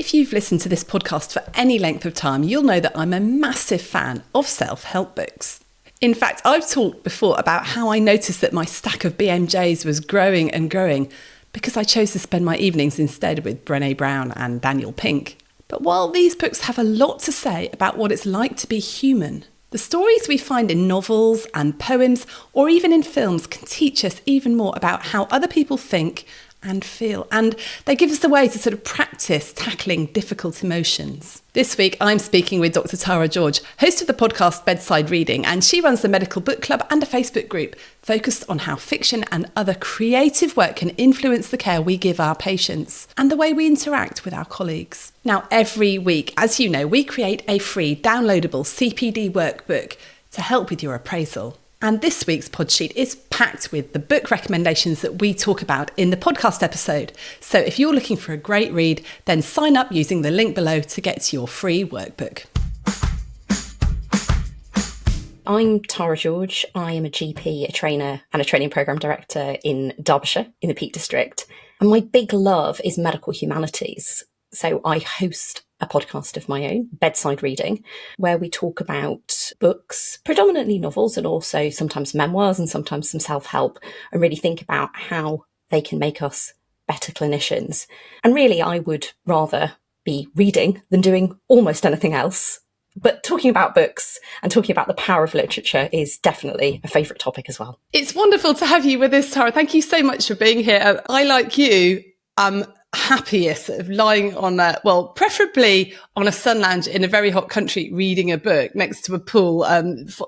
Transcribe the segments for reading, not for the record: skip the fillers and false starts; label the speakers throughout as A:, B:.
A: If you've listened to this podcast for any length of time, you'll know that I'm a massive fan of self-help books. In fact, I've talked before about how I noticed that my stack of BMJs was growing and growing because I chose to spend my evenings instead with Brené Brown and Daniel Pink. But while these books have a lot to say about what it's like to be human, the stories we find in novels and poems or even in films can teach us even more about how other people think and feel, and they give us the way to sort of practice tackling difficult emotions. This week I'm speaking with Dr. Tara George, host of the podcast Bedside Reading, and she runs the Medical Book Club and a Facebook group focused on how fiction and other creative work can influence the care we give our patients and the way we interact with our colleagues. Now, every week, as you know, we create a free downloadable CPD workbook to help with your appraisal. And this week's podsheet is packed with the book recommendations that we talk about in the podcast episode. So if you're looking for a great read, then sign up using the link below to get your free workbook.
B: I'm Tara George. I am a GP, a trainer and a training programme director in Derbyshire, in the Peak District. And my big love is medical humanities. So I host a podcast of my own, Bedside Reading, where we talk about books, predominantly novels and also sometimes memoirs and sometimes some self-help, and really think about how they can make us better clinicians. And really, I would rather be reading than doing almost anything else. But talking about books and talking about the power of literature is definitely a favourite topic as well.
A: It's wonderful to have you with us, Tara. Thank you so much for being here. I, like you, happiest of lying on preferably on a sun lounge in a very hot country, reading a book next to a pool,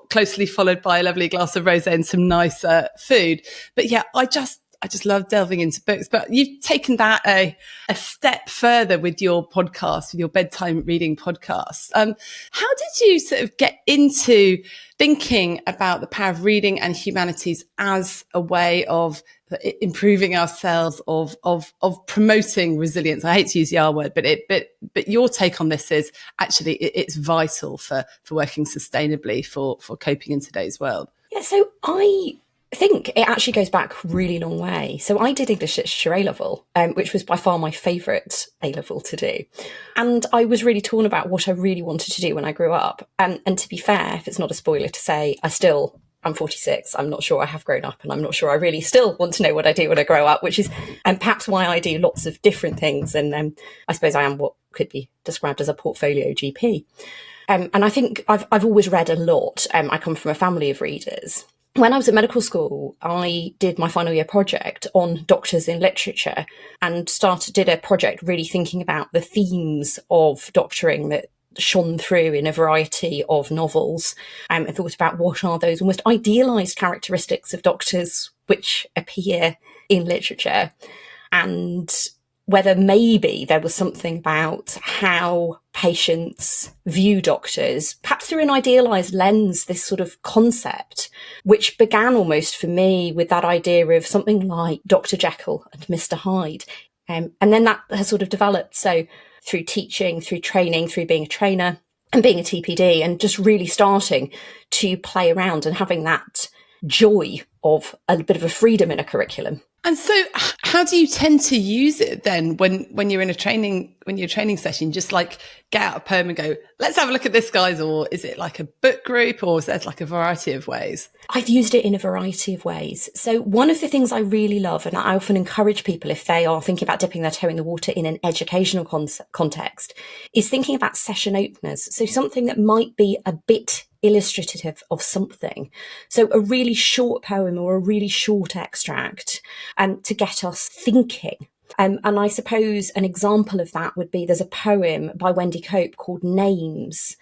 A: closely followed by a lovely glass of rosé and some nice food. But yeah, I just love delving into books. But you've taken that a step further with your podcast, with your bedtime reading podcast. How did you sort of get into thinking about the power of reading and humanities as a way of improving ourselves, of promoting resilience? I hate to use the R word, but your take on this is actually it's vital for working sustainably for coping in today's world.
B: Yeah, so I think it actually goes back a really long way. So I did English Literature A-level, which was by far my favourite A-level to do. And I was really torn about what I really wanted to do when I grew up. And to be fair, if it's not a spoiler to say, I'm 46. I'm not sure I have grown up, and I'm not sure I really still want to know what I do when I grow up, which is perhaps why I do lots of different things. And I suppose I am what could be described as a portfolio GP. And I think I've always read a lot. I come from a family of readers. When I was at medical school, I did my final year project on doctors in literature and did a project really thinking about the themes of doctoring that shone through in a variety of novels. I thought about what are those almost idealised characteristics of doctors which appear in literature, and whether maybe there was something about how patients view doctors, perhaps through an idealised lens, this sort of concept, which began almost for me with that idea of something like Dr. Jekyll and Mr. Hyde. And then that has sort of developed. So through teaching, through training, through being a trainer and being a TPD, and just really starting to play around and having that joy of a bit of a freedom in a curriculum.
A: And so how do you tend to use it then when you're in a training session? Just like get out a poem and go, let's have a look at this, guys? Or is it like a book group, or is there like a variety of ways?
B: I've used it in a variety of ways. So one of the things I really love, and I often encourage people if they are thinking about dipping their toe in the water in an educational context, is thinking about session openers. So something that might be a bit illustrative of something. So a really short poem or a really short extract to get us thinking. And I suppose an example of that would be, there's a poem by Wendy Cope called Names,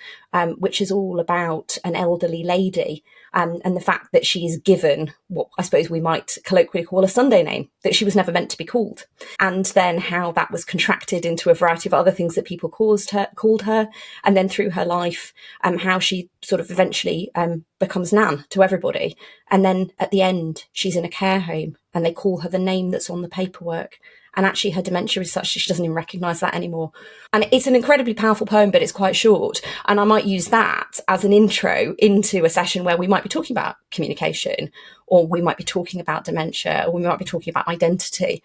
B: which is all about an elderly lady and the fact that she is given what I suppose we might colloquially call a Sunday name that she was never meant to be called. And then how that was contracted into a variety of other things that people called her. And then through her life, how she sort of eventually becomes Nan to everybody. And then at the end, she's in a care home and they call her the name that's on the paperwork. And actually her dementia is such that she doesn't even recognise that anymore. And it's an incredibly powerful poem, but it's quite short. And I might use that as an intro into a session where we might be talking about communication, or we might be talking about dementia, or we might be talking about identity.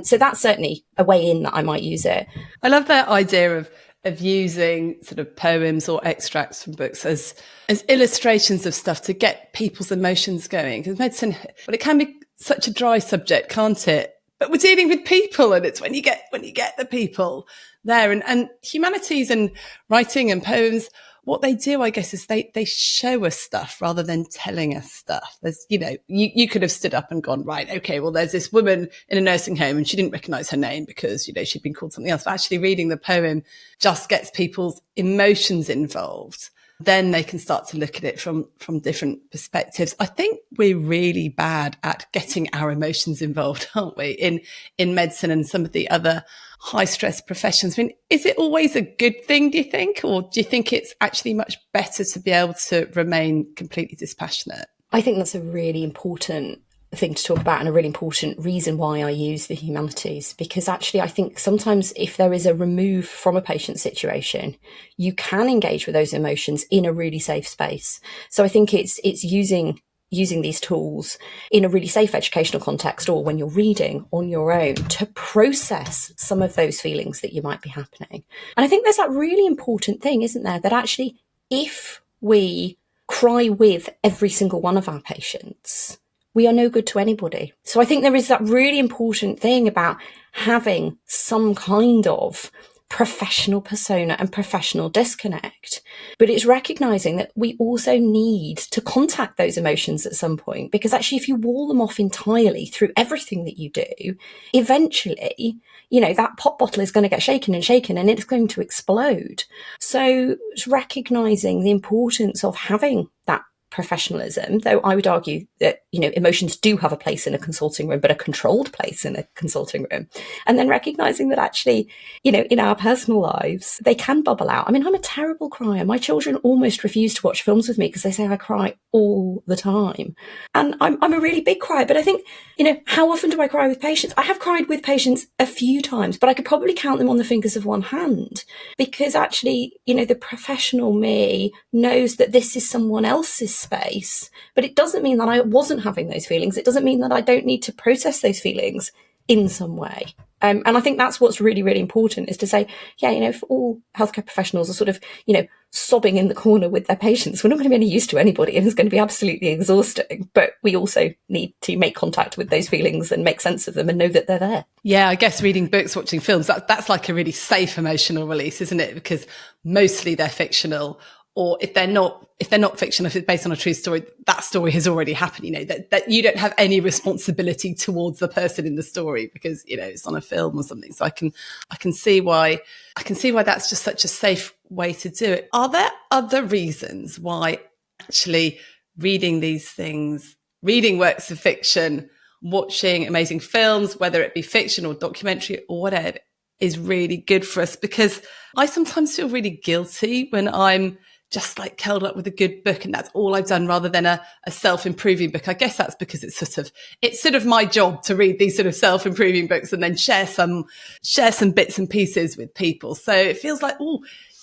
B: So that's certainly a way in that I might use it.
A: I love that idea of using sort of poems or extracts from books as illustrations of stuff to get people's emotions going. Because medicine, well, it can be such a dry subject, can't it? But we're dealing with people, and it's when you get the people there. And humanities and writing and poems, what they do, I guess, is they show us stuff rather than telling us stuff. There's, you could have stood up and gone, right, okay, well, there's this woman in a nursing home and she didn't recognize her name because, she'd been called something else. But actually reading the poem just gets people's emotions involved. Then they can start to look at it from different perspectives. I think we're really bad at getting our emotions involved, aren't we, in medicine and some of the other high stress professions. I mean, is it always a good thing, do you think? Or do you think it's actually much better to be able to remain completely dispassionate?
B: I think that's a really important thing to talk about and a really important reason why I use the humanities, because actually I think sometimes if there is a remove from a patient situation, you can engage with those emotions in a really safe space. So I think it's using these tools in a really safe educational context, or when you're reading on your own, to process some of those feelings that you might be happening. And I think there's that really important thing, isn't there, that actually if we cry with every single one of our patients, we are no good to anybody. So I think there is that really important thing about having some kind of professional persona and professional disconnect. But it's recognizing that we also need to contact those emotions at some point, because actually if you wall them off entirely through everything that you do, eventually, that pop bottle is going to get shaken and it's going to explode. So it's recognizing the importance of having that professionalism, though I would argue that, emotions do have a place in a consulting room, but a controlled place in a consulting room. And then recognizing that actually, in our personal lives, they can bubble out. I mean, I'm a terrible crier. My children almost refuse to watch films with me because they say I cry all the time. And I'm a really big crier, but I think, how often do I cry with patients? I have cried with patients a few times, but I could probably count them on the fingers of one hand, because actually, the professional me knows that this is someone else's space, but it doesn't mean that I wasn't having those feelings. It doesn't mean that I don't need to process those feelings in some way. And I think that's what's really, really important, is to say, if all healthcare professionals are sort of, sobbing in the corner with their patients, we're not going to be any use to anybody, and it's going to be absolutely exhausting. But we also need to make contact with those feelings and make sense of them and know that they're there.
A: Yeah, I guess reading books, watching films, that's like a really safe emotional release, isn't it? Because mostly they're fictional, or if they're not fiction, if it's based on a true story, that story has already happened, that you don't have any responsibility towards the person in the story because, it's on a film or something. So I can see why that's just such a safe way to do it. Are there other reasons why actually reading these things, reading works of fiction, watching amazing films, whether it be fiction or documentary or whatever, is really good for us? Because I sometimes feel really guilty when I'm just like curled up with a good book and that's all I've done, rather than a self-improving book. I guess that's because it's sort of my job to read these sort of self-improving books and then share some bits and pieces with people. So it feels like,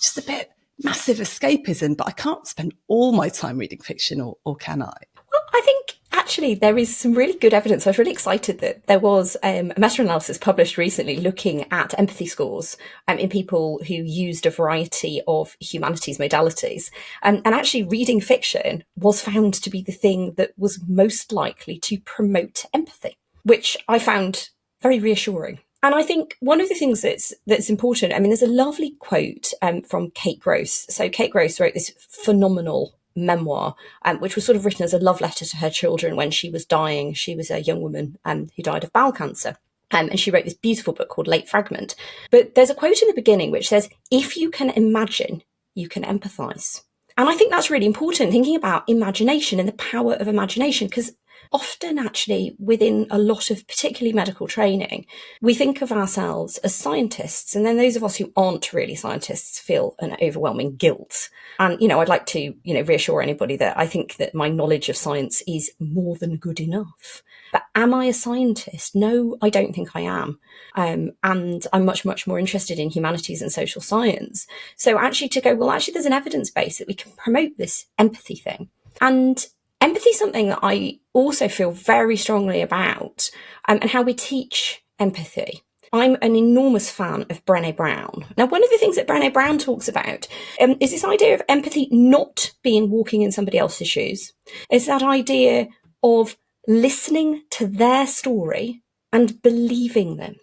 A: just a bit massive escapism, but I can't spend all my time reading fiction, or can I?
B: Well, I think actually there is some really good evidence. I was really excited that there was a meta-analysis published recently looking at empathy scores in people who used a variety of humanities modalities. And actually reading fiction was found to be the thing that was most likely to promote empathy, which I found very reassuring. And I think one of the things that's important, there's a lovely quote from Kate Gross. So Kate Gross wrote this phenomenal memoir, which was sort of written as a love letter to her children when she was dying. She was a young woman who died of bowel cancer. And she wrote this beautiful book called Late Fragment. But there's a quote in the beginning which says, "If you can imagine, you can empathise." And I think that's really important, thinking about imagination and the power of imagination, because often actually within a lot of particularly medical training, we think of ourselves as scientists. And then those of us who aren't really scientists feel an overwhelming guilt. And, I'd like to, reassure anybody that I think that my knowledge of science is more than good enough. But am I a scientist? No, I don't think I am. And I'm much, much more interested in humanities and social science. So actually to go, there's an evidence base that we can promote this empathy thing. And empathy is something that I also feel very strongly about, and how we teach empathy, I'm an enormous fan of Brené Brown. Now, one of the things that Brené Brown talks about is this idea of empathy not being walking in somebody else's shoes. It's that idea of listening to their story and believing them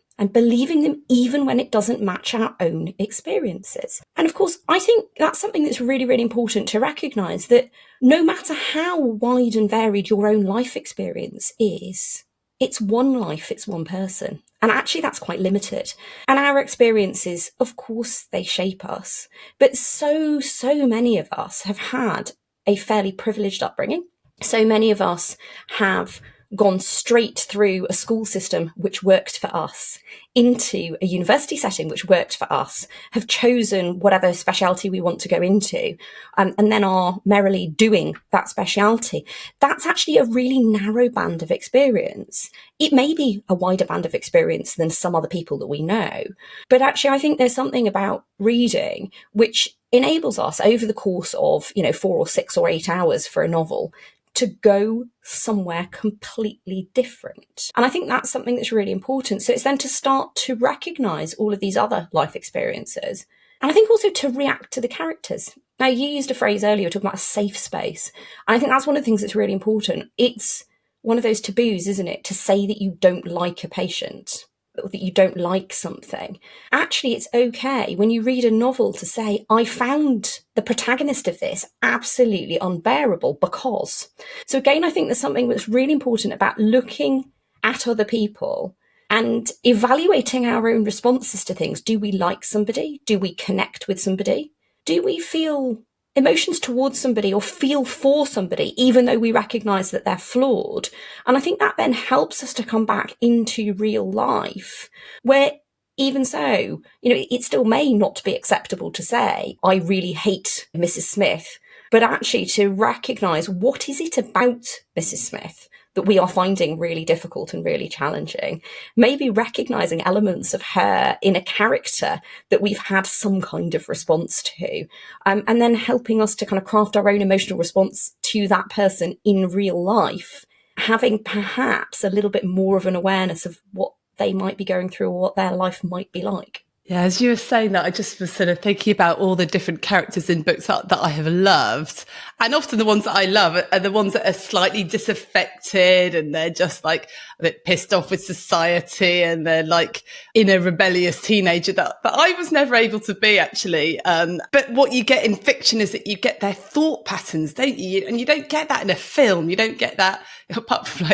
B: even when it doesn't match our own experiences. And of course, I think that's something that's really, really important to recognise, that no matter how wide and varied your own life experience is, it's one life, it's one person. And actually that's quite limited. And our experiences, of course, they shape us. But so many of us have had a fairly privileged upbringing. So many of us have gone straight through a school system which worked for us, into a university setting which worked for us, have chosen whatever speciality we want to go into, and then are merrily doing that speciality. That's actually a really narrow band of experience. It may be a wider band of experience than some other people that we know, but actually I think there's something about reading which enables us over the course of, 4 or 6 or 8 hours for a novel to go somewhere completely different. And I think that's something that's really important. So it's then to start to recognise all of these other life experiences. And I think also to react to the characters. Now, you used a phrase earlier talking about a safe space. And I think that's one of the things that's really important. It's one of those taboos, isn't it, to say that you don't like a patient, or that you don't like something. Actually, it's okay when you read a novel to say, I found the protagonist of this absolutely unbearable because. So again, I think there's something that's really important about looking at other people and evaluating our own responses to things. Do we like somebody? Do we connect with somebody? Do we feel emotions towards somebody or feel for somebody, even though we recognise that they're flawed? And I think that then helps us to come back into real life, where even so, it still may not be acceptable to say, I really hate Mrs. Smith, but actually to recognise what is it about Mrs. Smith that we are finding really difficult and really challenging. Maybe recognising elements of her in a character that we've had some kind of response to, and then helping us to kind of craft our own emotional response to that person in real life, having perhaps a little bit more of an awareness of what they might be going through or what their life might be like.
A: Yeah, as you were saying that, I just was sort of thinking about all the different characters in books that I have loved. And often the ones that I love are the ones that are slightly disaffected and they're just like a bit pissed off with society and they're like in a rebellious teenager that I was never able to be, actually. But what you get in fiction is that you get their thought patterns, don't you? And you don't get that in a film. You don't get that apart from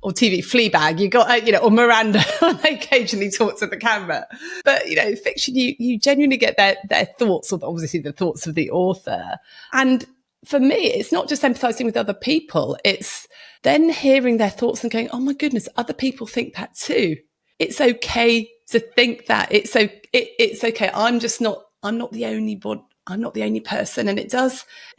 A: or TV Fleabag, you got, or Miranda when they occasionally talk to the camera. But, fiction, you genuinely get their thoughts, or obviously the thoughts of the author. And for me, it's not just empathizing with other people. It's then hearing their thoughts and going, oh my goodness, other people think that too. It's okay to think that. It's okay. I'm not the only one. I'm not the only person. And it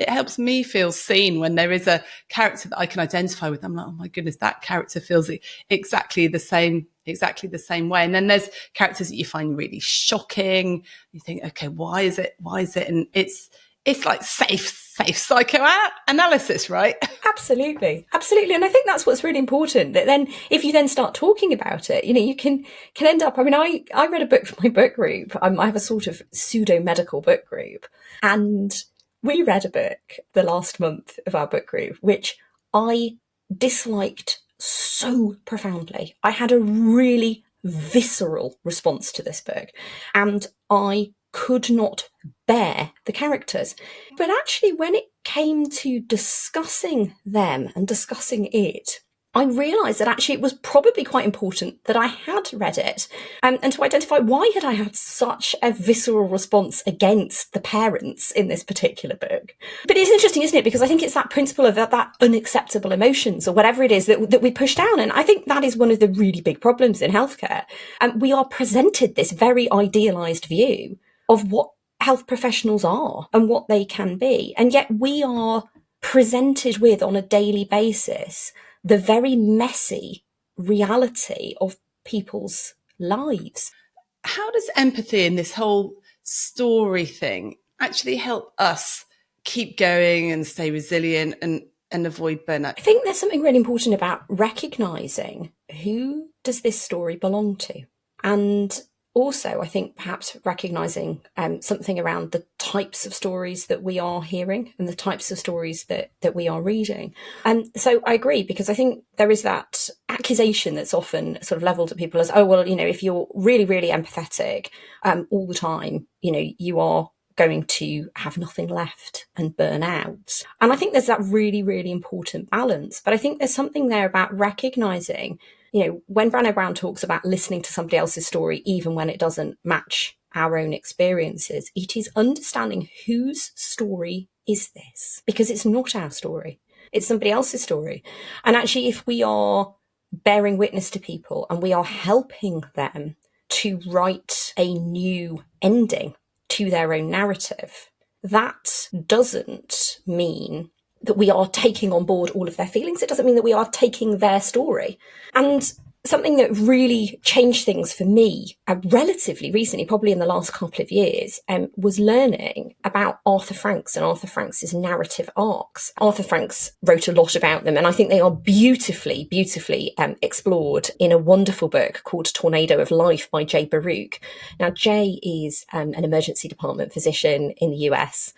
A: helps me feel seen when there is a character that I can identify with. I'm like, oh my goodness, that character feels exactly the same way. And then there's characters that you find really shocking. You think, okay, why is it? And it's like safe psychoanalysis, right?
B: Absolutely. And I think that's what's really important, that then if you then start talking about it, you can end up, I read a book for my book group. I have a sort of pseudo medical book group, and we read a book the last month of our book group, which I disliked so profoundly. I had a really visceral response to this book, and I could not bear the characters. But actually, when it came to discussing them and discussing it, I realised that actually it was probably quite important that I had read it, and to identify why had I had such a visceral response against the parents in this particular book. But it's interesting, isn't it? Because I think it's that principle of that unacceptable emotions or whatever it is that we push down. And I think that is one of the really big problems in healthcare. And we are presented this very idealised view of what health professionals are and what they can be. And yet we are presented with, on a daily basis, the very messy reality of people's lives.
A: How does empathy in this whole story thing actually help us keep going and stay resilient and avoid burnout?
B: I think there's something really important about recognising who does this story belong to? And also, I think perhaps recognising something around the types of stories that we are hearing and the types of stories that we are reading. And so I agree, because I think there is that accusation that's often sort of levelled at people as, oh, well, if you're really, really empathetic all the time, you are going to have nothing left and burn out. And I think there's that really, really important balance. But I think there's something there about recognising, when Brené Brown talks about listening to somebody else's story, even when it doesn't match our own experiences, it is understanding whose story is this? Because it's not our story. It's somebody else's story. And actually, if we are bearing witness to people and we are helping them to write a new ending to their own narrative, that doesn't mean that we are taking on board all of their feelings. It doesn't mean that we are taking their story. And something that really changed things for me relatively recently, probably in the last couple of years, was learning about Arthur Franks and Arthur Franks's narrative arcs. Arthur Franks wrote a lot about them, and I think they are beautifully, beautifully explored in a wonderful book called Tornado of Life by Jay Baruch. Now, Jay is an emergency department physician in the US,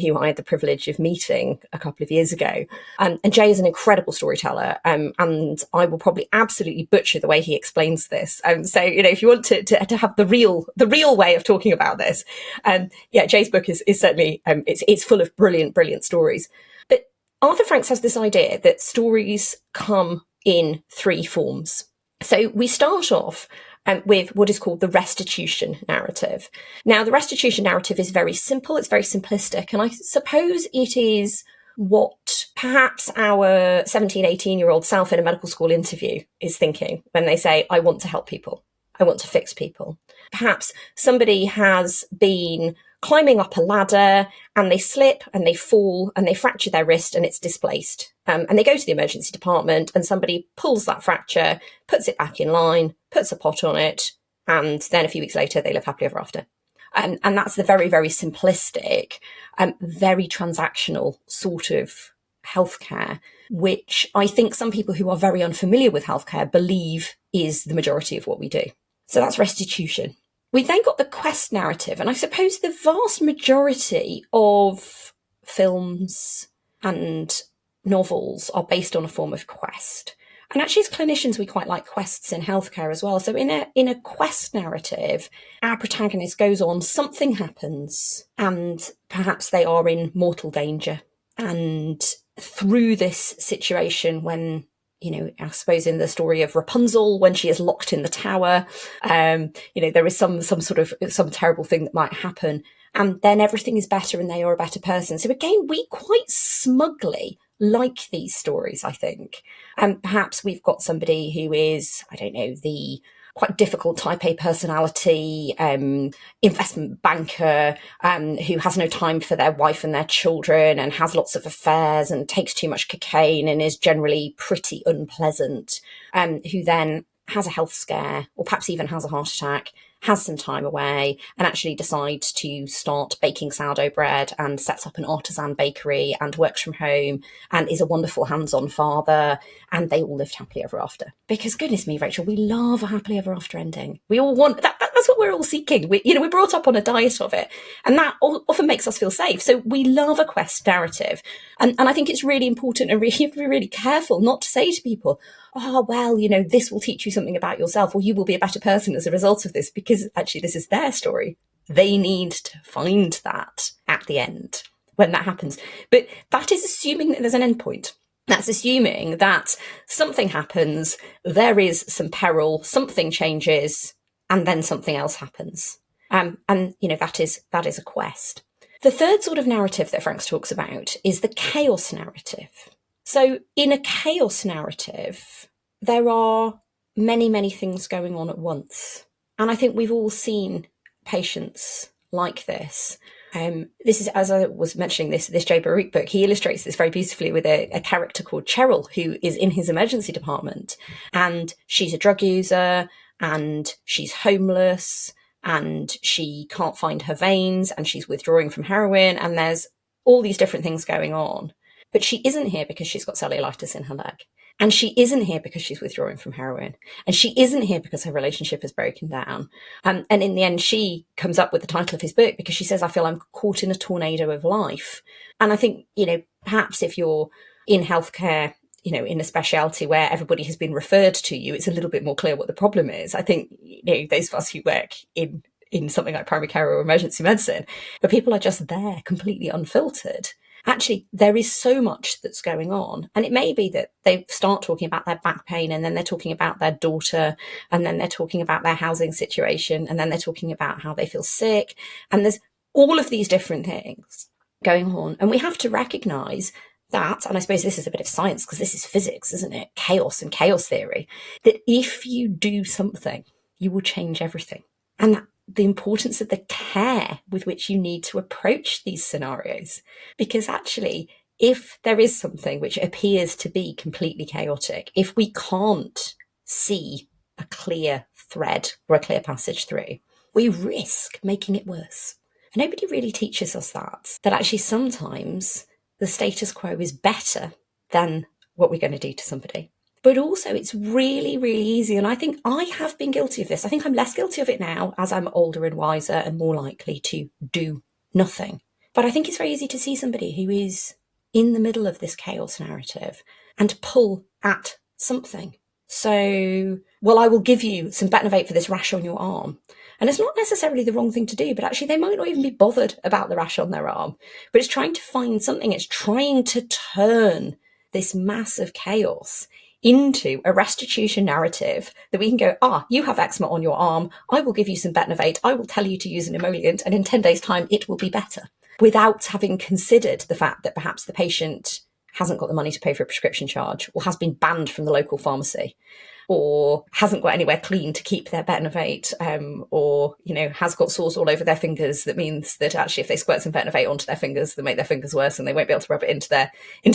B: who I had the privilege of meeting a couple of years ago. And Jay is an incredible storyteller, and I will probably absolutely butcher the way he explains this. So, if you want to have the real way of talking about this, Jay's book is certainly, it's full of brilliant, brilliant stories. But Arthur Franks has this idea that stories come in three forms. So we start off with what is called the restitution narrative. Now, the restitution narrative is very simple. It's very simplistic. And I suppose it is what perhaps our 17, 18-year-old self in a medical school interview is thinking when they say, I want to help people. I want to fix people. Perhaps somebody has been climbing up a ladder and they slip and they fall and they fracture their wrist and it's displaced. And they go to the emergency department and somebody pulls that fracture, puts it back in line, puts a pot on it, and then a few weeks later they live happily ever after. And that's the very, very simplistic, very transactional sort of healthcare, which I think some people who are very unfamiliar with healthcare believe is the majority of what we do. So that's restitution. We then got the quest narrative, and I suppose the vast majority of films and novels are based on a form of quest. And actually, as clinicians, we quite like quests in healthcare as well. So in a quest narrative, our protagonist goes on, something happens, and perhaps they are in mortal danger. And through this situation, when, I suppose in the story of Rapunzel, when she is locked in the tower, there is some terrible thing that might happen. And then everything is better and they are a better person. So again, we quite smugly like these stories, I think. And perhaps we've got somebody who is, the quite difficult type A personality, investment banker, who has no time for their wife and their children and has lots of affairs and takes too much cocaine and is generally pretty unpleasant, who then has a health scare or perhaps even has a heart attack, has some time away and actually decides to start baking sourdough bread and sets up an artisan bakery and works from home and is a wonderful hands-on father, and they all lived happily ever after. Because goodness me, Rachel, we love a happily ever after ending. We all want that. That's what we're all seeking. We're brought up on a diet of it, and that often makes us feel safe. So we love a quest narrative, and I think it's really important and you have to be really careful not to say to people, oh, well, this will teach you something about yourself, or you will be a better person as a result of this, because actually this is their story. They need to find that at the end when that happens. But that is assuming that there's an endpoint. That's assuming that something happens, there is some peril, something changes, and then something else happens. That is a quest. The third sort of narrative that Franks talks about is the chaos narrative. So in a chaos narrative, there are many, many things going on at once. And I think we've all seen patients like this. This is, as I was mentioning, this Jay Baruch book, he illustrates this very beautifully with a character called Cheryl, who is in his emergency department. And she's a drug user and she's homeless and she can't find her veins and she's withdrawing from heroin. And there's all these different things going on. But she isn't here because she's got cellulitis in her leg. And she isn't here because she's withdrawing from heroin. And she isn't here because her relationship has broken down. And in the end, she comes up with the title of his book because she says, I feel I'm caught in a tornado of life. And I think, perhaps if you're in healthcare, in a specialty where everybody has been referred to you, it's a little bit more clear what the problem is. I think, those of us who work in something like primary care or emergency medicine, where people are just there completely unfiltered. Actually, there is so much that's going on. And it may be that they start talking about their back pain, and then they're talking about their daughter, and then they're talking about their housing situation, and then they're talking about how they feel sick. And there's all of these different things going on. And we have to recognize that, and I suppose this is a bit of science because this is physics, isn't it? Chaos and chaos theory, that if you do something, you will change everything. And that the importance of the care with which you need to approach these scenarios. Because actually, if there is something which appears to be completely chaotic, if we can't see a clear thread or a clear passage through, we risk making it worse. And nobody really teaches us that actually sometimes the status quo is better than what we're going to do to somebody. But also it's really, really easy. And I think I have been guilty of this. I think I'm less guilty of it now as I'm older and wiser and more likely to do nothing. But I think it's very easy to see somebody who is in the middle of this chaos narrative and pull at something. So, well, I will give you some Betnovate for this rash on your arm. And it's not necessarily the wrong thing to do, but actually they might not even be bothered about the rash on their arm. But it's trying to find something. It's trying to turn this massive chaos into a restitution narrative that we can go, you have eczema on your arm. I will give you some Betnovate. I will tell you to use an emollient, and in 10 days' time, it will be better, without having considered the fact that perhaps the patient hasn't got the money to pay for a prescription charge, or has been banned from the local pharmacy, or hasn't got anywhere clean to keep their Betnovate, or, has got sores all over their fingers. That means that actually if they squirt some Betnovate onto their fingers, they'll make their fingers worse and they won't be able to rub it into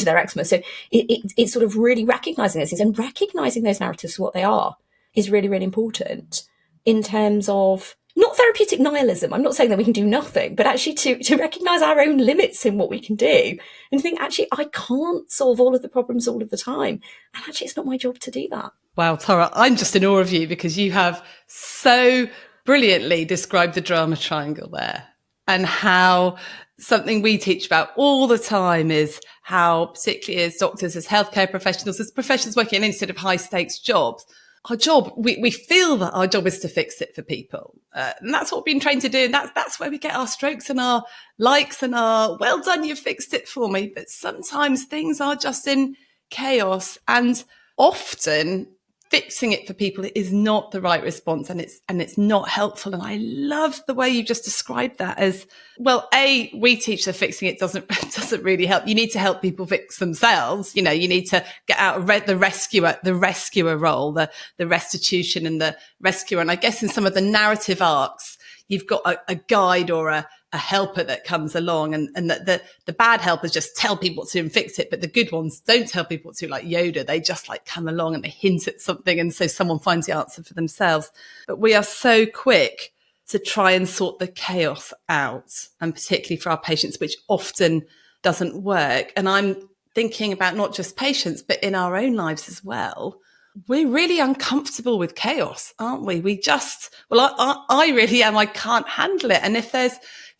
B: their eczema. So it's sort of really recognising those things, and recognising those narratives for what they are is really, really important in terms of not therapeutic nihilism. I'm not saying that we can do nothing, but actually to recognise our own limits in what we can do and think, actually, I can't solve all of the problems all of the time. And actually, it's not my job to do that.
A: Wow, Tara, I'm just in awe of you because you have so brilliantly described the drama triangle there, and how something we teach about all the time is how, particularly as doctors, as healthcare professionals, as professionals working in any sort of high stakes jobs, our job, we feel that our job is to fix it for people. And that's what we've been trained to do. And that's where we get our strokes and our likes and our, well done, you fixed it for me. But sometimes things are just in chaos, and often fixing it for people is not the right response, and it's not helpful. And I love the way you just described that as, well, we teach that fixing it doesn't really help. You need to help people fix themselves. You need to get out of the rescuer role, the restitution and the rescuer. And I guess in some of the narrative arcs, you've got a guide or a helper that comes along, and that the bad helpers just tell people what to do and fix it, but the good ones don't tell people what to do, like Yoda. They just come along and they hint at something, and so someone finds the answer for themselves. But we are so quick to try and sort the chaos out, and particularly for our patients, which often doesn't work. And I'm thinking about not just patients, but in our own lives as well. We're really uncomfortable with chaos, aren't we? I really am. I can't handle it. And if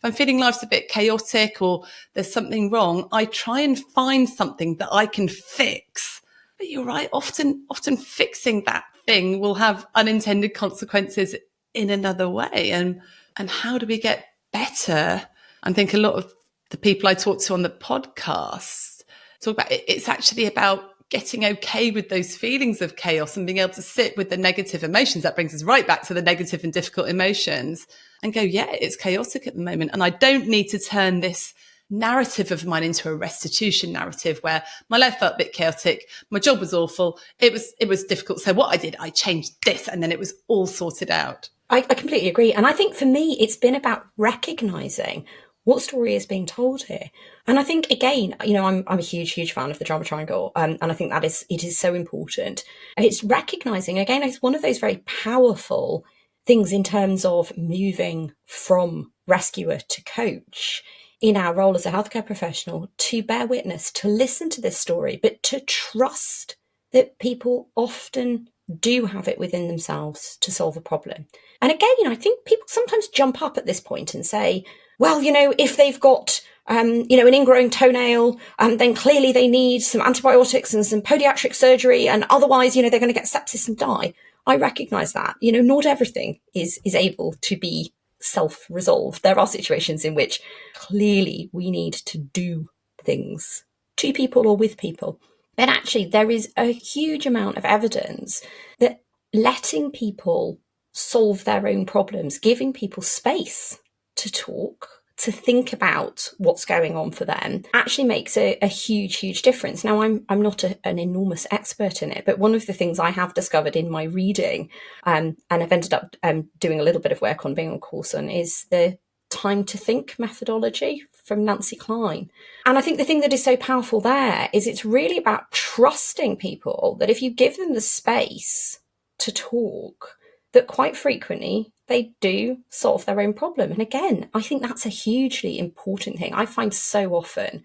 A: I'm feeling life's a bit chaotic or there's something wrong, I try and find something that I can fix. But you're right. Often fixing that thing will have unintended consequences in another way. And how do we get better? I think a lot of the people I talk to on the podcast talk about it. It's actually about getting okay with those feelings of chaos and being able to sit with the negative emotions. That brings us right back to the negative and difficult emotions and go, yeah, it's chaotic at the moment. And I don't need to turn this narrative of mine into a restitution narrative where my life felt a bit chaotic. My job was awful. It was difficult. So what I did, I changed this, and then it was all sorted out.
B: I completely agree. And I think for me, it's been about recognizing what story is being told here. And I think, again, I'm a huge, huge fan of the drama triangle. And I think it is so important. It's recognizing, again, it's one of those very powerful things in terms of moving from rescuer to coach in our role as a healthcare professional, to bear witness, to listen to this story, but to trust that people often do have it within themselves to solve a problem. And again, I think people sometimes jump up at this point and say, well, if they've got an ingrowing toenail, then clearly they need some antibiotics and some podiatric surgery, and otherwise, they're going to get sepsis and die. I recognise that, not everything is able to be self-resolved. There are situations in which clearly we need to do things to people or with people. But actually, there is a huge amount of evidence that letting people solve their own problems, giving people space to talk, to think about what's going on for them, actually makes a huge, huge difference. Now, I'm not an enormous expert in it, but one of the things I have discovered in my reading, and I've ended up doing a little bit of work on, being on course on, is the time to think methodology from Nancy Klein. And I think the thing that is so powerful there is it's really about trusting people, that if you give them the space to talk, that quite frequently they do solve their own problem. And again, I think that's a hugely important thing. I find so often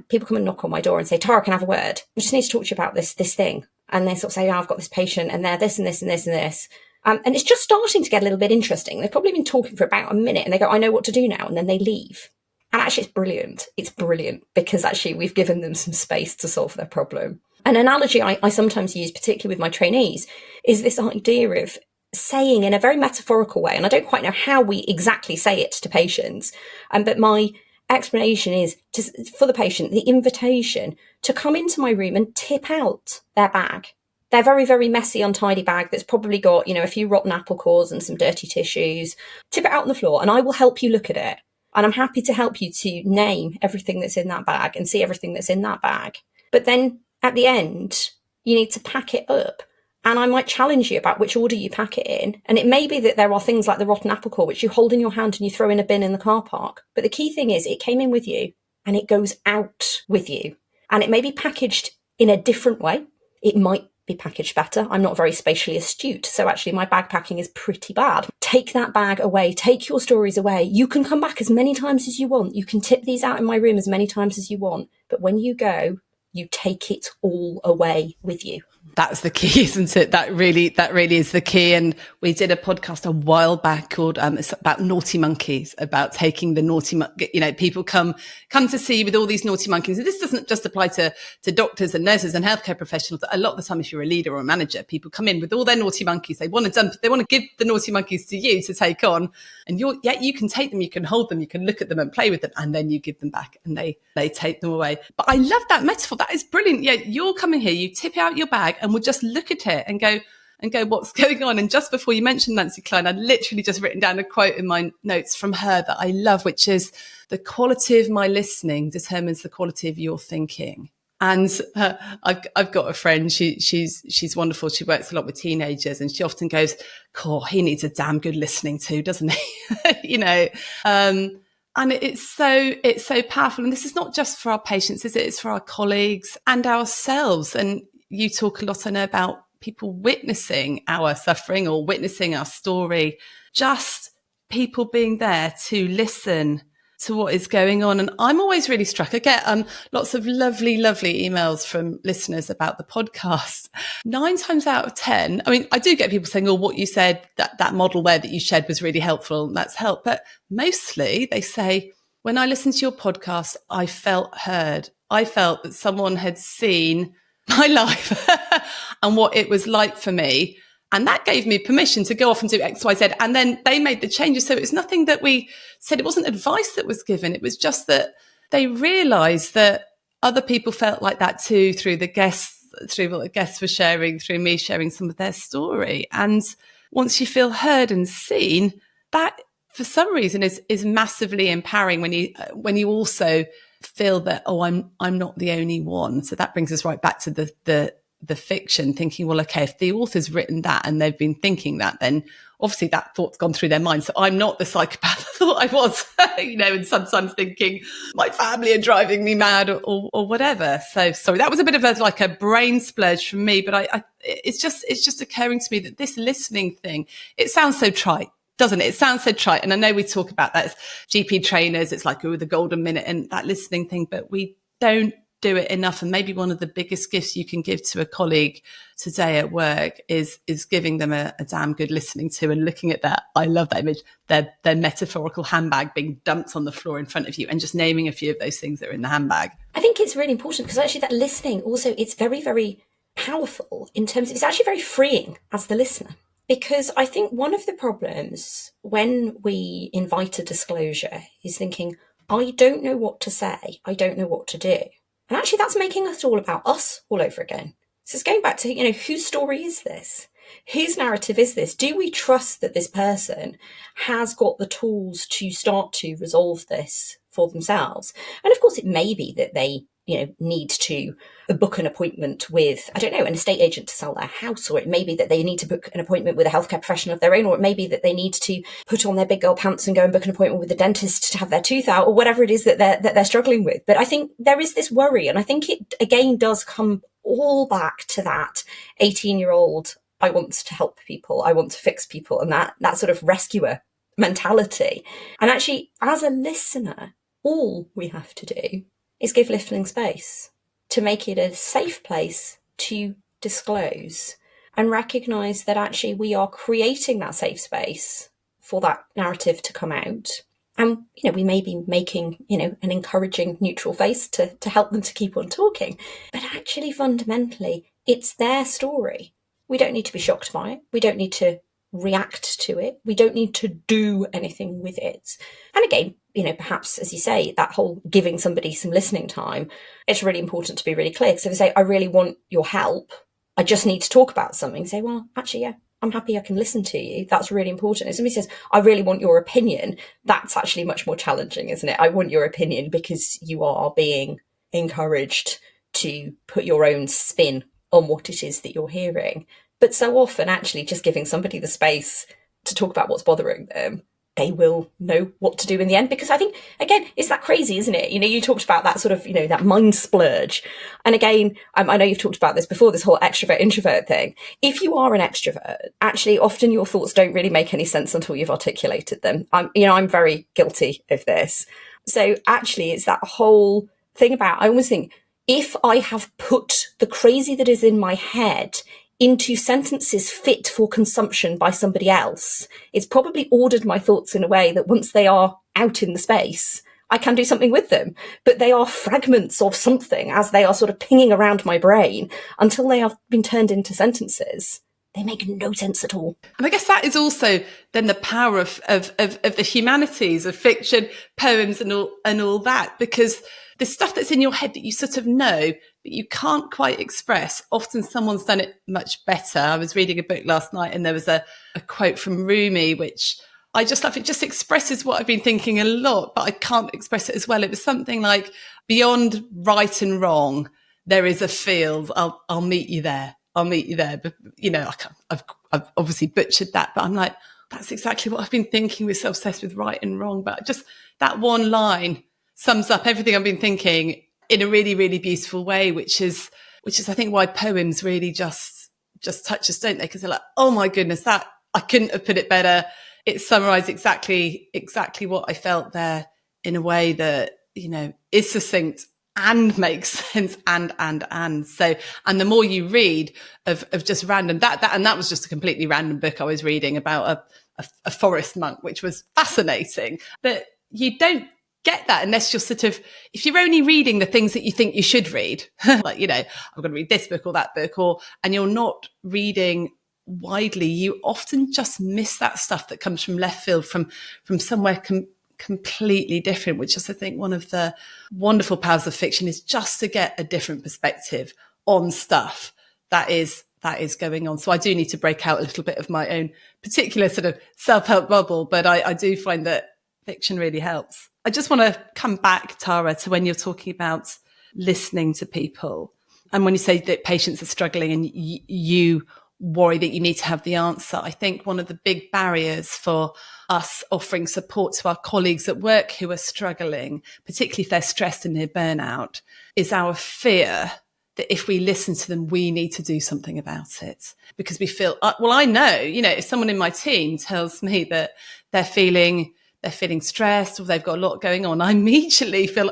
B: people come and knock on my door and say, Tara, can I have a word? I just need to talk to you about this thing. And they sort of say, I've got this patient and they're this and this and this and this. And it's just starting to get a little bit interesting. They've probably been talking for about a minute and they go, I know what to do now. And then they leave. And actually, it's brilliant. It's brilliant because actually we've given them some space to solve their problem. An analogy I sometimes use, particularly with my trainees, is this idea of saying in a very metaphorical way, and I don't quite know how we exactly say it to patients, but my explanation is for the patient, the invitation to come into my room and tip out their bag. Their very, very messy, untidy bag that's probably got, a few rotten apple cores and some dirty tissues. Tip it out on the floor and I will help you look at it. And I'm happy to help you to name everything that's in that bag and see everything that's in that bag. But then at the end, you need to pack it up. And I might challenge you about which order you pack it in. And it may be that there are things like the rotten apple core, which you hold in your hand and you throw in a bin in the car park. But the key thing is it came in with you and it goes out with you. And it may be packaged in a different way. It might be packaged better. I'm not very spatially astute. So actually my bag packing is pretty bad. Take that bag away. Take your stories away. You can come back as many times as you want. You can tip these out in my room as many times as you want. But when you go, you take it all away with you.
A: That's the key, isn't it? That really is the key. And we did a podcast a while back called it's about naughty monkeys, about taking the naughty, people come to see you with all these naughty monkeys. And this doesn't just apply to doctors and nurses and healthcare professionals. A lot of the time, if you're a leader or a manager, people come in with all their naughty monkeys. They want to give the naughty monkeys to you to take on. And you can take them, you can hold them, you can look at them and play with them, and then you give them back and they take them away. But I love that metaphor. That is brilliant. Yeah, you're coming here, you tip out your bag and we'll just look at it and go, what's going on? And just before you mentioned Nancy Klein, I'd literally just written down a quote in my notes from her that I love, which is, the quality of my listening determines the quality of your thinking. And I've got a friend, she's wonderful. She works a lot with teenagers and she often goes, he needs a damn good listening to, doesn't he? And it's so powerful. And this is not just for our patients, is it? It's for our colleagues and ourselves. And you talk a lot, I know, about people witnessing our suffering or witnessing our story, just people being there to listen to what is going on. And I'm always really struck. I get lots of lovely, lovely emails from listeners about the podcast. 9 times out of 10, I mean, I do get people saying, what you said, that model there that you shared was really helpful, and that's helped. But mostly they say, when I listened to your podcast, I felt heard. I felt that someone had seen my life and what it was like for me. And that gave me permission to go off and do X, Y, Z. And then they made the changes. So it was nothing that we said. It wasn't advice that was given. It was just that they realised that other people felt like that too, through the guests, through what the guests were sharing, through me sharing some of their story. And once you feel heard and seen, that for some reason is massively empowering when you also feel that, I'm not the only one. So that brings us right back to the fiction, thinking, well, okay, if the author's written that and they've been thinking that, then obviously that thought's gone through their mind. So I'm not the psychopath I thought I was, and sometimes thinking my family are driving me mad or whatever. So sorry, that was a bit of a brain splurge from me, but it's just occurring to me that this listening thing, it sounds so trite, doesn't it? It sounds so trite. And I know we talk about that as GP trainers. It's like, the golden minute and that listening thing, but we don't do it enough. And maybe one of the biggest gifts you can give to a colleague today at work is giving them a damn good listening to, and looking at that. I love that image, their metaphorical handbag being dumped on the floor in front of you, and just naming a few of those things that are in the handbag.
B: I think it's really important, because actually that listening also, it's very, very powerful in terms of, it's actually very freeing as the listener. Because I think one of the problems when we invite a disclosure is thinking, I don't know what to say, I don't know what to do. And actually that's making us all about us all over again. So it's going back to, whose story is this? Whose narrative is this? Do we trust that this person has got the tools to start to resolve this for themselves? And of course it may be that they need to book an appointment with, I don't know, an estate agent to sell their house, or it may be that they need to book an appointment with a healthcare professional of their own, or it may be that they need to put on their big girl pants and go and book an appointment with the dentist to have their tooth out, or whatever it is that they're struggling with. But I think there is this worry, and I think it again does come all back to that 18-year-old, I want to help people, I want to fix people, and that sort of rescuer mentality. And actually, as a listener, all we have to do is give listening space, to make it a safe place to disclose, and recognise that actually we are creating that safe space for that narrative to come out. And, we may be making, an encouraging neutral face to help them to keep on talking. But actually, fundamentally, it's their story. We don't need to be shocked by it. We don't need to react to it. We don't need to do anything with it. And again, perhaps, as you say, that whole giving somebody some listening time, it's really important to be really clear. So if they say, I really want your help, I just need to talk about something, say, well, actually, yeah, I'm happy I can listen to you. That's really important. If somebody says, I really want your opinion, that's actually much more challenging, isn't it? I want your opinion because you are being encouraged to put your own spin on what it is that you're hearing. But so often, actually, just giving somebody the space to talk about what's bothering them, they will know what to do in the end. Because I think, again, it's that crazy, isn't it? You talked about that sort of, that mind splurge. And again, I know you've talked about this before, this whole extrovert-introvert thing. If you are an extrovert, actually, often your thoughts don't really make any sense until you've articulated them. I'm very guilty of this. So actually, it's that whole thing about, I always think, if I have put the crazy that is in my head into sentences fit for consumption by somebody else, it's probably ordered my thoughts in a way that once they are out in the space, I can do something with them. But they are fragments of something as they are sort of pinging around my brain until they have been turned into sentences. They make no sense at all.
A: And I guess that is also then the power of the humanities, of fiction, poems and all that, because the stuff that's in your head that you sort of know, but you can't quite express, often someone's done it much better. I was reading a book last night and there was a quote from Rumi, which I just love. It just expresses what I've been thinking a lot, but I can't express it as well. It was something like, beyond right and wrong, there is a field. I'll meet you there. I'll meet you there. But, I've obviously butchered that, but I'm like, that's exactly what I've been thinking with Self-Obsessed with right and wrong. But just that one line sums up everything I've been thinking in a really, really beautiful way, which is I think why poems really just touch us, don't they? Because they're like, oh my goodness, that I couldn't have put it better. It summarized exactly what I felt there in a way that, is succinct and makes sense and so, and the more you read of just random that was just a completely random book I was reading about a forest monk, which was fascinating. But you don't get that unless you're sort of, if you're only reading the things that you think you should read, like, I'm going to read this book or that book, and you're not reading widely, you often just miss that stuff that comes from left field, from somewhere completely different, which is, I think, one of the wonderful powers of fiction, is just to get a different perspective on stuff that is going on. So I do need to break out a little bit of my own particular sort of self-help bubble, but I do find that fiction really helps. I just want to come back, Tara, to when you're talking about listening to people, and when you say that patients are struggling and you worry that you need to have the answer. I think one of the big barriers for us offering support to our colleagues at work who are struggling, particularly if they're stressed and near burnout, is our fear that if we listen to them, we need to do something about it, because we feel, I know, if someone in my team tells me that they're feeling stressed or they've got a lot going on, I immediately feel,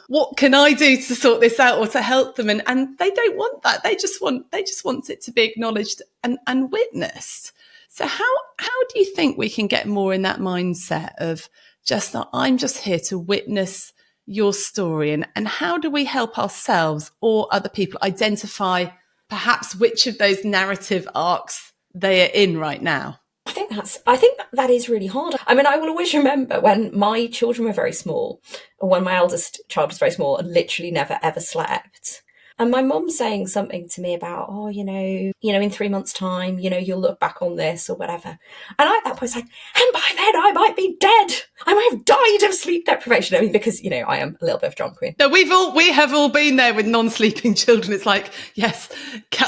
A: what can I do to sort this out or to help them? And they don't want that. They just want it to be acknowledged and witnessed. So how do you think we can get more in that mindset of just not, I'm just here to witness your story, and how do we help ourselves or other people identify perhaps which of those narrative arcs they are in right now?
B: I think that is really hard. I mean, I will always remember when my children were very small, or when my eldest child was very small and literally never ever slept. And my mum saying something to me about, oh, in 3 months' time, you'll look back on this or whatever. And I at that point was like, and by then I might be dead. I might have died of sleep deprivation. I mean, because, I am a little bit of a drama queen.
A: No, we have all been there with non-sleeping children. It's like, yes,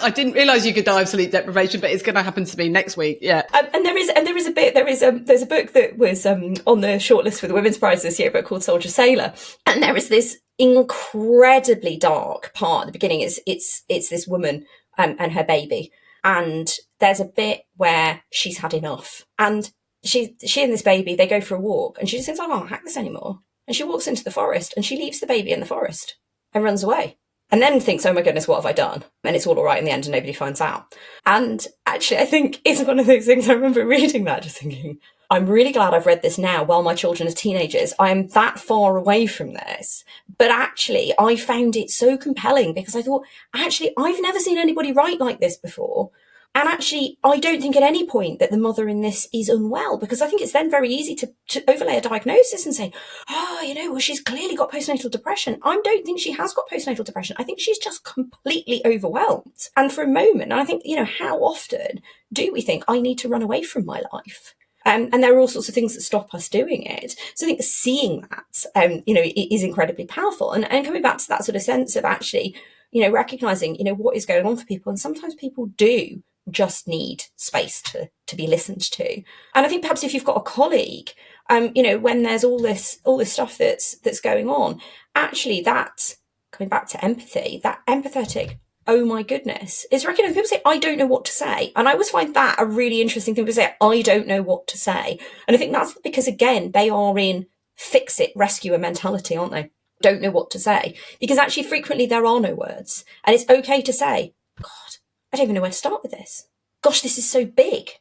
A: I didn't realise you could die of sleep deprivation, but it's going to happen to me next week. Yeah.
B: There's a book that was on the shortlist for the Women's Prize this year, a book called Soldier Sailor. And there is this incredibly dark part at the beginning. It's this woman and her baby, and there's a bit where she's had enough, and she and this baby, they go for a walk, and she just thinks, I can't hack this anymore, and she walks into the forest and she leaves the baby in the forest and runs away, and then thinks, oh my goodness, what have I done? And it's all right in the end and nobody finds out. And actually, I think it's one of those things, I remember reading that just thinking, I'm really glad I've read this now while my children are teenagers. I am that far away from this. But actually, I found it so compelling because I thought, actually, I've never seen anybody write like this before. And actually, I don't think at any point that the mother in this is unwell, because I think it's then very easy to overlay a diagnosis and say, well, she's clearly got postnatal depression. I don't think she has got postnatal depression. I think she's just completely overwhelmed. And for a moment, and I think, how often do we think I need to run away from my life? And there are all sorts of things that stop us doing it. So I think seeing that, is incredibly powerful. And coming back to that sort of sense of actually, recognizing, what is going on for people. And sometimes people do just need space to be listened to. And I think perhaps if you've got a colleague, when there's all this stuff that's going on, actually that, coming back to empathy, that empathetic, oh my goodness, is recognizing people say, I don't know what to say. And I always find that a really interesting thing to say, I don't know what to say. And I think that's because, again, they are in fix it, rescuer mentality, aren't they? Don't know what to say. Because actually, frequently there are no words. And it's okay to say, God, I don't even know where to start with this. Gosh, this is so big.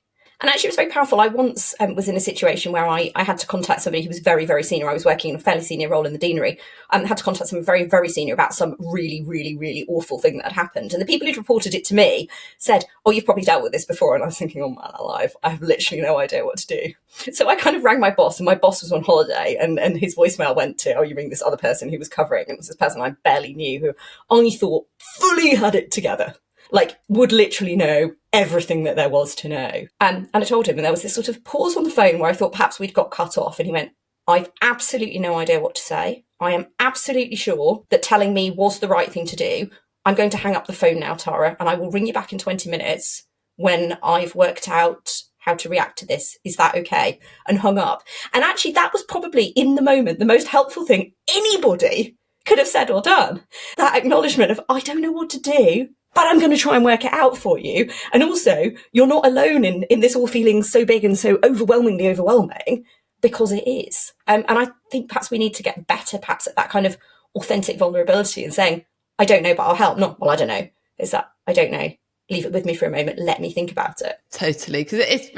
B: And actually, it was very powerful. I once was in a situation where I had to contact somebody who was very, very senior. I was working in a fairly senior role in the deanery. Had to contact someone very, very senior about some really, really, really awful thing that had happened. And the people who'd reported it to me said, oh, you've probably dealt with this before. And I was thinking, oh man alive, I have literally no idea what to do. So I kind of rang my boss, and my boss was on holiday, and his voicemail went to, oh, you ring this other person who was covering. And it was this person I barely knew who I thought fully had it together. Like, would literally know everything that there was to know. And I told him, and there was this sort of pause on the phone where I thought perhaps we'd got cut off. And he went, I've absolutely no idea what to say. I am absolutely sure that telling me was the right thing to do. I'm going to hang up the phone now, Tara, and I will ring you back in 20 minutes when I've worked out how to react to this. Is that okay? And hung up. And actually, that was probably, in the moment, the most helpful thing anybody could have said or done. That acknowledgement of, I don't know what to do, but I'm going to try and work it out for you. And also, you're not alone in this all feeling so big and so overwhelmingly overwhelming, because it is. And I think perhaps we need to get better perhaps at that kind of authentic vulnerability and saying, I don't know, but I'll help. Not, well, I don't know. It's that, I don't know. Leave it with me for a moment. Let me think about it.
A: Totally. Because it's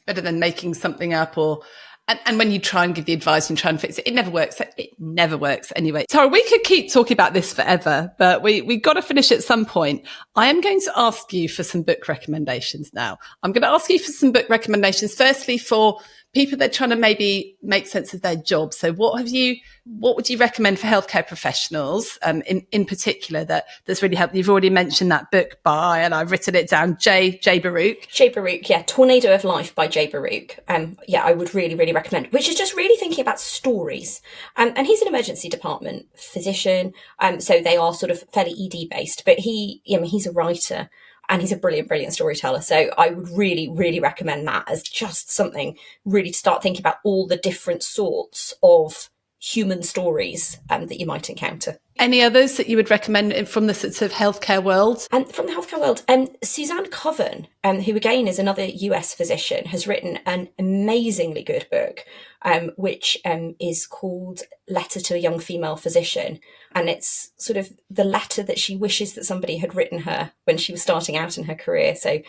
A: better than making something up or... And when you try and give the advice and try and fix it, it never works. It never works anyway. Tara, we could keep talking about this forever, but we got to finish at some point. I am going to ask you for some book recommendations now. I'm going to ask you for some book recommendations, firstly for people that are trying to maybe make sense of their job. So what would you recommend for healthcare professionals in particular that's really helped? You've already mentioned that book by, and I've written it down, Jay Baruch.
B: Jay Baruch, yeah, Tornado of Life by Jay Baruch. I would really, really recommend, which is just really thinking about stories. And he's an emergency department physician. So they are sort of fairly ED based, but he's a writer. And he's a brilliant, brilliant storyteller. So I would really, really recommend that as just something really to start thinking about all the different sorts of human stories that you might encounter.
A: Any others that you would recommend from the sort of healthcare world?
B: From the healthcare world, Suzanne Coven, who again is another US physician, has written an amazingly good book, which is called Letter to a Young Female Physician. And it's sort of the letter that she wishes that somebody had written her when she was starting out in her career. So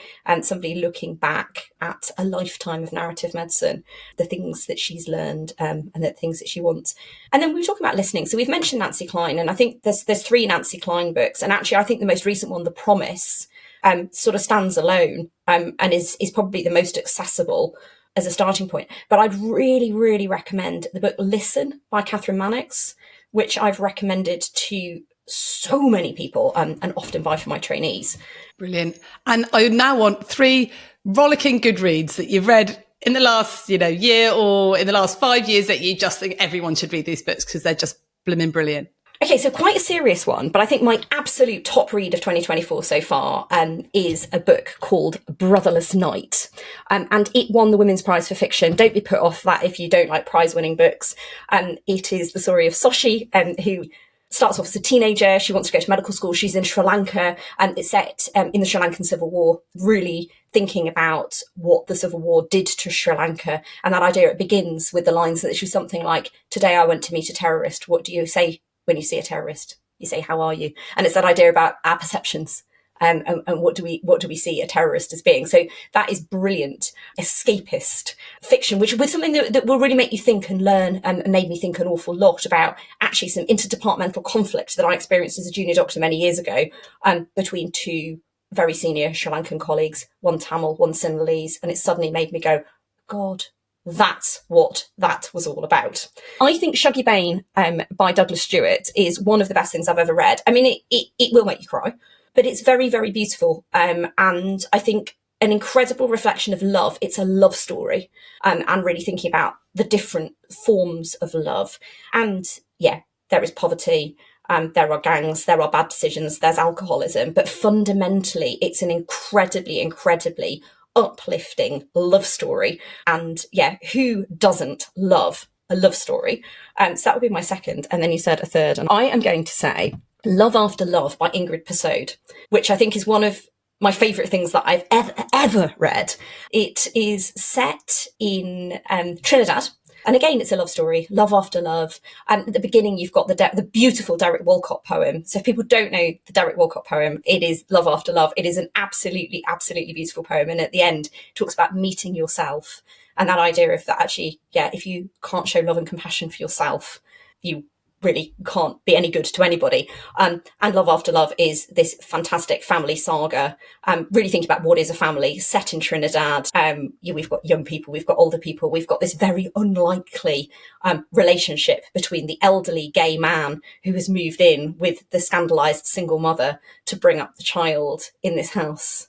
B: somebody looking back at a lifetime of narrative medicine, the things that she's learned and the things that she wants. And then we were talking about listening. So we've mentioned Nancy Kline, and I think there's 3 Nancy Kline books. And actually, I think the most recent one, The Promise, sort of stands alone and is probably the most accessible as a starting point. But I'd really, really recommend the book Listen by Catherine Mannix, which I've recommended to so many people and often buy for my trainees.
A: Brilliant. And I now want 3 rollicking good reads that you've read in the last, year or in the last 5 years that you just think everyone should read these books because they're just blooming brilliant.
B: Okay, so quite a serious one, but I think my absolute top read of 2024 so far is a book called Brotherless Night. And it won the Women's Prize for Fiction. Don't be put off that if you don't like prize-winning books. It is the story of Soshi, who starts off as a teenager. She wants to go to medical school. She's in Sri Lanka, and it's set in the Sri Lankan Civil War, really thinking about what the Civil War did to Sri Lanka. And that idea, it begins with the lines that she was something like, "Today I went to meet a terrorist. What do you say when you see a terrorist? You say, how are you?" And it's that idea about our perceptions and what do we see a terrorist as being. So that is brilliant escapist fiction, which was something that will really make you think and learn, and made me think an awful lot about actually some interdepartmental conflict that I experienced as a junior doctor many years ago between 2 very senior Sri Lankan colleagues, one Tamil, one Sinhalese, and it suddenly made me go, God, that's what that was all about. I think Shuggie Bain by Douglas Stewart is one of the best things I've ever read. I mean, it will make you cry, but it's very, very beautiful. And I think an incredible reflection of love. It's a love story and really thinking about the different forms of love. And yeah, there is poverty. There are gangs, there are bad decisions, there's alcoholism, but fundamentally it's an incredibly, incredibly uplifting love story. And yeah, who doesn't love a love story? So that would be my second. And then you said a third. And I am going to say Love After Love by Ingrid Persaud, which I think is one of my favourite things that I've ever read. It is set in Trinidad. And again, it's a love story, love after love. And at the beginning, you've got the beautiful Derek Walcott poem. So if people don't know the Derek Walcott poem, it is Love After Love. It is an absolutely, absolutely beautiful poem. And at the end, it talks about meeting yourself. And that idea of that actually, yeah, if you can't show love and compassion for yourself, you really can't be any good to anybody. And Love After Love is this fantastic family saga, really thinking about what is a family set in Trinidad. We've got young people, we've got older people, we've got this very unlikely relationship between the elderly gay man who has moved in with the scandalized single mother to bring up the child in this house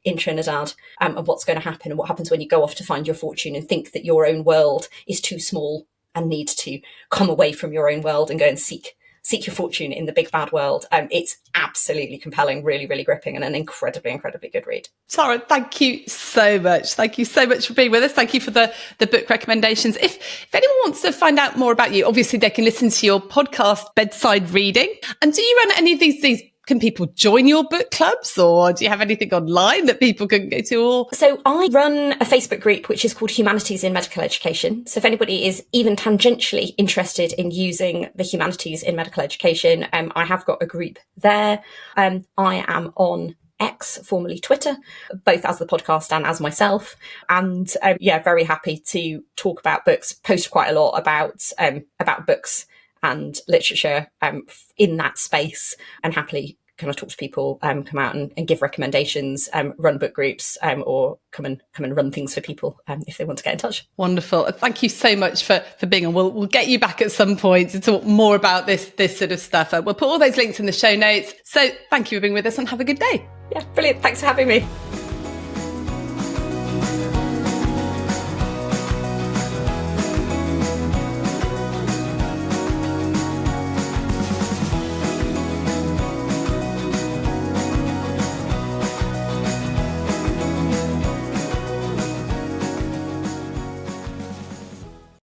B: in Trinidad, and what's going to happen and what happens when you go off to find your fortune and think that your own world is too small and need to come away from your own world and go and seek your fortune in the big bad world. It's absolutely compelling, really, really gripping, and an incredibly, incredibly good read.
A: Sarah, thank you so much. Thank you so much for being with us. Thank you for the book recommendations. If anyone wants to find out more about you, obviously they can listen to your podcast, Bedside Reading. And do you run any of these? Can people join your book clubs, or do you have anything online that people can go to? Or
B: So I run a Facebook group which is called Humanities in Medical Education. So if anybody is even tangentially interested in using the humanities in medical education, I have got a group there. I am on X, formerly Twitter, both as the podcast and as myself. And very happy to talk about books, post quite a lot about books and literature in that space, and happily kind of talk to people, come out and give recommendations, run book groups, or come and run things for people if they want to get in touch.
A: Wonderful. Thank you so much for being on. We'll get you back at some point to talk more about this sort of stuff. We'll put all those links in the show notes. So thank you for being with us and have a good day.
B: Yeah, brilliant. Thanks for having me.